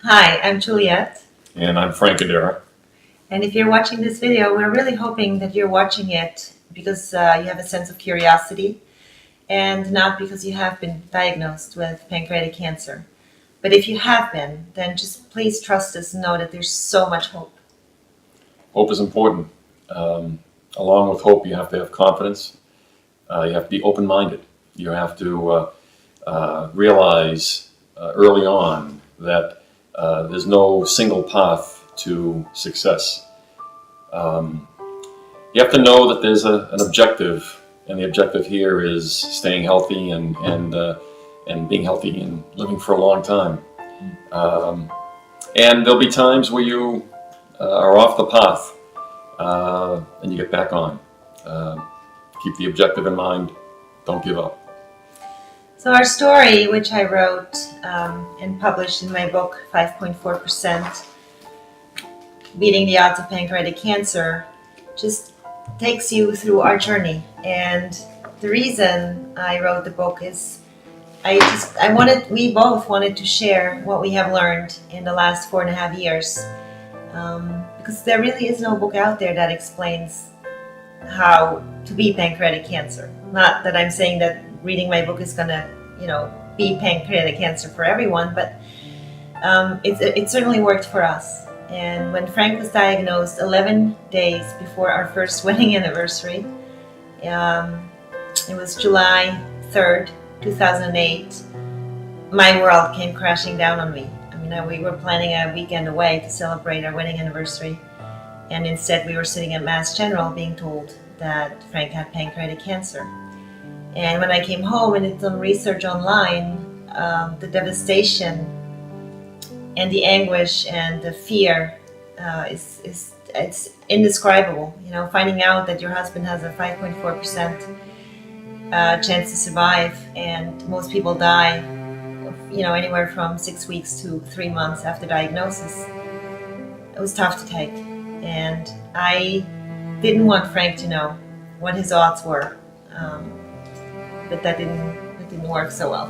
Hi, I'm Juliette, And I'm Frank Adara. and if you're watching this video, we're really hoping that you're watching it because you have a sense of curiosity and not because you have been diagnosed with pancreatic cancer. But if you have been, then just please trust us and know that there's so much hope. Hope is important. Um, Along with hope, you have to have confidence. You have to be open-minded. You have to realize early on that there's no single path to success. Um, you have to know that there's an objective, and the objective here is staying healthy and being healthy and living for a long time. Um, and there'll be times where you are off the path, and you get back on. Uh, Keep the objective in mind. Don't give up. So, our story, which I wrote and published in my book, 5.4% Beating the Odds of Pancreatic Cancer, just takes you through our journey. And the reason I wrote the book is we both wanted to share what we have learned in the last 4.5 years. Because there really is no book out there that explains how to beat pancreatic cancer. Not that I'm saying that reading my book is gonna, beat pancreatic cancer for everyone, but it certainly worked for us. And when Frank was diagnosed 11 days before our first wedding anniversary, it was July 3rd, 2008, my world came crashing down on me. I mean, we were planning a weekend away to celebrate our wedding anniversary, and instead we were sitting at Mass General being told that Frank had pancreatic cancer. And when I came home and did some research online, the devastation and the anguish and the fear it's indescribable. Finding out that your husband has a 5.4% chance to survive, and most people die, anywhere from 6 weeks to 3 months after diagnosis. It was tough to take, and I didn't want Frank to know what his odds were, but that didn't work so well.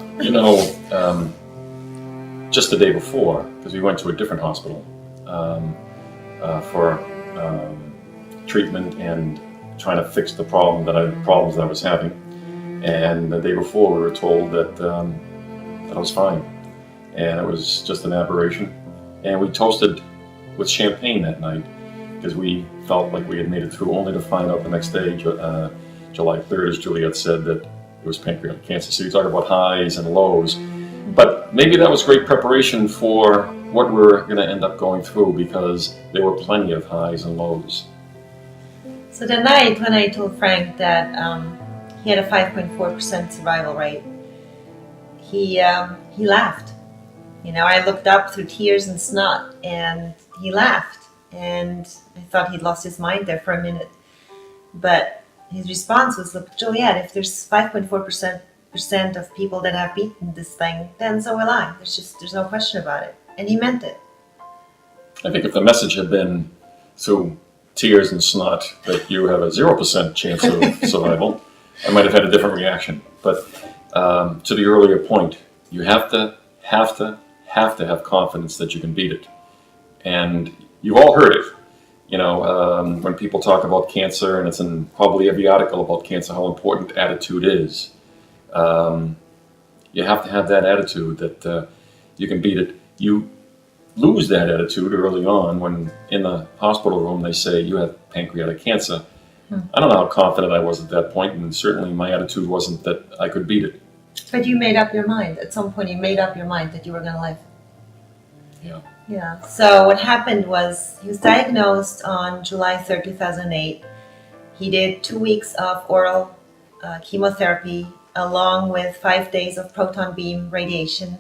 Just the day before, because we went to a different hospital for treatment and trying to fix the problems that I was having. And the day before, we were told that I was fine, and it was just an aberration. And we toasted with champagne that night because we felt like we had made it through, only to find out the next day, July 3rd, as Juliette said, that it was pancreatic cancer. So you talk about highs and lows, but maybe that was great preparation for what we're going to end up going through, because there were plenty of highs and lows. So the night when I told Frank that he had a 5.4% survival rate, he laughed. I looked up through tears and snot, and he laughed. And I thought he'd lost his mind there for a minute. But his response was, "Look, Juliette, if there's 5.4% of people that have beaten this thing, then so will I. There's no question about it." And he meant it. I think if the message had been through tears and snot that you have a 0% chance of survival, I might have had a different reaction. But to the earlier point, you have to have confidence that you can beat it. And you've all heard it. When people talk about cancer, and it's in probably every article about cancer, how important attitude is. You have to have that attitude that you can beat it. You lose that attitude early on when in the hospital room they say you have pancreatic cancer. I don't know how confident I was at that point, and certainly my attitude wasn't that I could beat it. But you made up your mind. At some point you made up your mind that you were going to live. Yeah. Yeah. So what happened was he was diagnosed on July 3rd, 2008. He did 2 weeks of oral chemotherapy along with 5 days of proton beam radiation.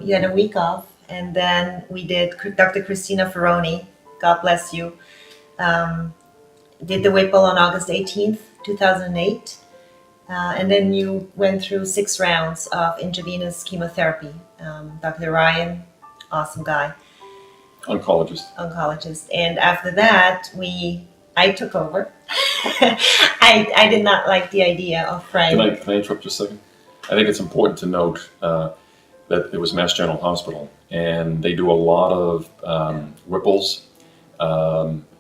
You had a week off, and then we did Dr. Christina Ferroni, God bless you, did the Whipple on August 18th, 2008. And then you went through 6 rounds of intravenous chemotherapy. Dr. Ryan, awesome guy. Oncologist. And after that, I took over. I did not like the idea of Frank. Can I interrupt just a second? I think it's important to note that it was Mass General Hospital, and they do a lot of Whipples.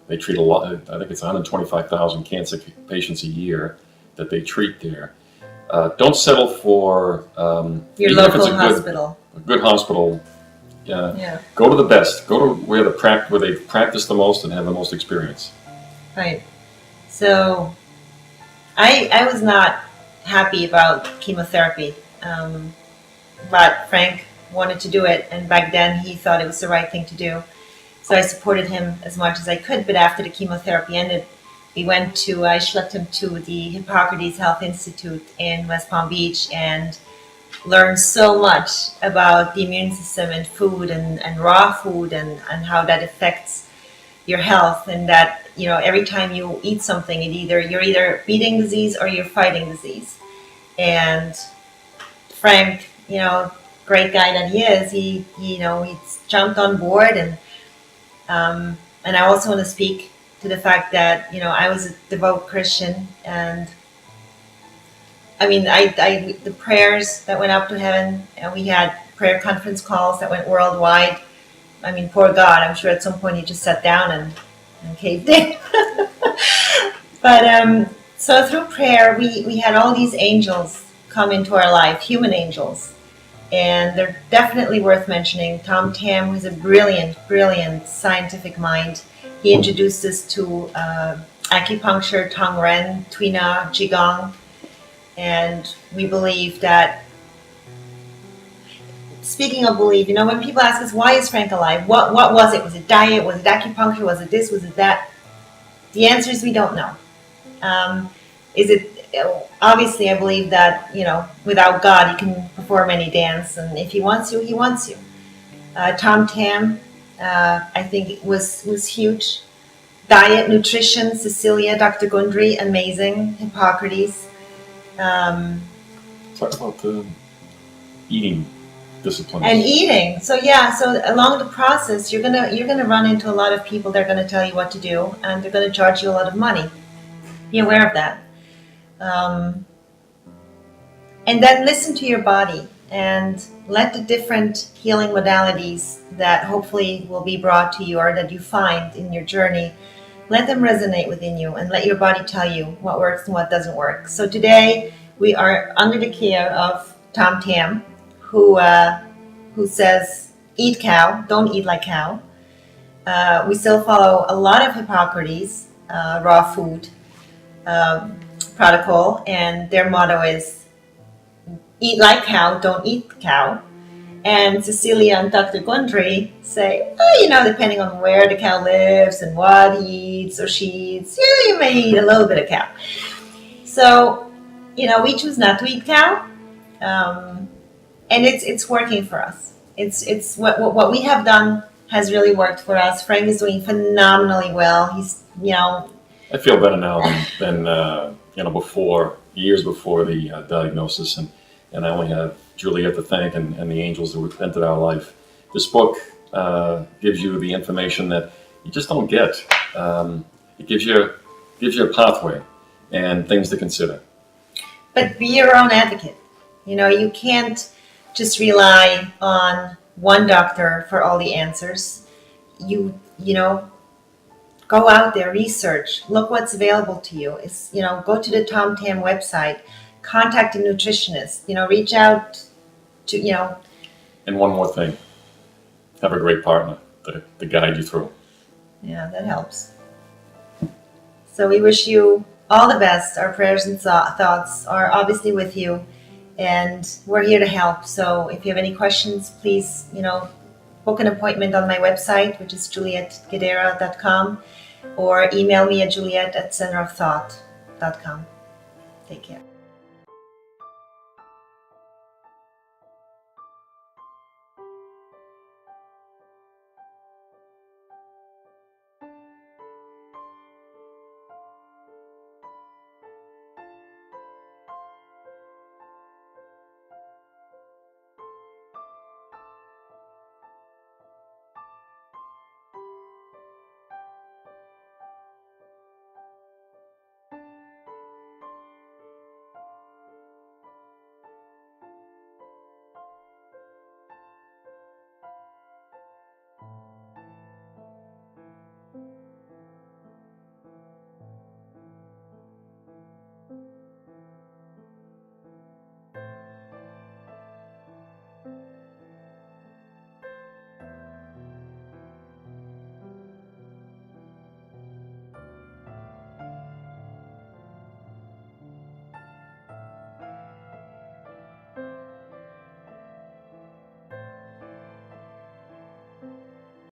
They treat a lot. I think it's 125,000 cancer patients a year that they treat there. Don't settle for your even if it's local hospital. A good hospital. Go to the best. Go to where they practice the most and have the most experience. Right. So, I was not happy about chemotherapy, but Frank wanted to do it, and back then he thought it was the right thing to do. So I supported him as much as I could. But after the chemotherapy ended, I schlepped him to the Hippocrates Health Institute in West Palm Beach and learned so much about the immune system and food and raw food and how that affects your health, and that every time you eat something, you're either beating disease or you're fighting disease. And Frank, great guy that he is, he jumped on board, and I also want to speak to the fact that I was a devout Christian, and I mean the prayers that went up to heaven, and we had prayer conference calls that went worldwide. I mean, poor God, I'm sure at some point he just sat down and caved in. But so through prayer, we had all these angels come into our life, human angels, and they're definitely worth mentioning. Tom Tam, who's a brilliant, brilliant scientific mind, he introduced us to acupuncture, Tongren, Tuina, Qigong, and we believe that. Speaking of belief, when people ask us, why is Frank alive? What was it? Was it diet? Was it acupuncture? Was it this? Was it that? The answer is we don't know. Obviously, I believe that, without God, he can perform any dance, and if he wants you, he wants you. Tom Tam, I think it was huge. Diet, nutrition, Cecilia, Dr. Gundry, amazing. Hippocrates. Talk about the eating disciplines. And eating. So along the process, you're gonna run into a lot of people that are gonna tell you what to do, and they're gonna charge you a lot of money. Be aware of that. And then listen to your body and let the different healing modalities that hopefully will be brought to you or that you find in your journey, let them resonate within you and let your body tell you what works and what doesn't work. So today we are under the care of Tom Tam, who says, eat cow, don't eat like cow. We still follow a lot of Hippocrates, raw food protocol, and their motto is, eat like cow, don't eat cow. And Cecilia and Dr. Gundry say, depending on where the cow lives and what he eats or she eats, you may eat a little bit of cow. So, we choose not to eat cow. And it's working for us. It's what we have done has really worked for us. Frank is doing phenomenally well. He's I feel better now than years before the diagnosis, and I only have Juliette to thank and the angels that entered our life. This book gives you the information that you just don't get. It gives you a pathway and things to consider. But be your own advocate. You can't just rely on one doctor for all the answers. Go out there, research, look what's available to you. Go to the Tom Tam website, contact a nutritionist, reach out to, And one more thing, have a great partner to guide you through. Yeah, that helps. So we wish you all the best. Our prayers and thoughts are obviously with you, and we're here to help. So if you have any questions, please, book an appointment on my website, which is juliettguidera.com, or email me at juliette@centerofthought.com. Take care.